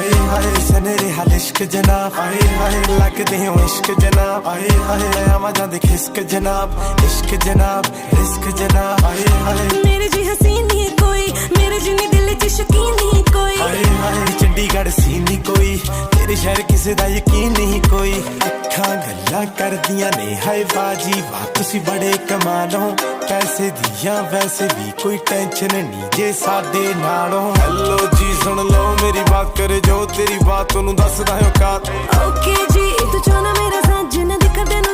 हाय हाय सनेरे हाल इश्क जनाब, हाय हाय लगदे हो इश्क जनाब, हाय हाय आवा जांदे खिसक जनाब, इश्क जनाब रिस्क जनाब, हाय हाय मेरे जी हसीन नहीं कोई, मेरे जिन्नी दिल च शकीन नहीं कोई, हाय हाय चंडीगढ़ सी नहीं कोई, तेरे शहर किसे दा यकीन नहीं कोई। अखां गल्लां करदियां ने हाय बाजी वाह तुसी बड़े कमाल हो, पैसे दियां वैसे भी कोई टेंशन नहीं जे साडे नालों। हेलो जी सुन लो मेरी बात करे जो तेरी बात ओनू दसदा है औकात। ओके जी तू चाहना मेरा साथ जिन्ना दिक्कत तेनू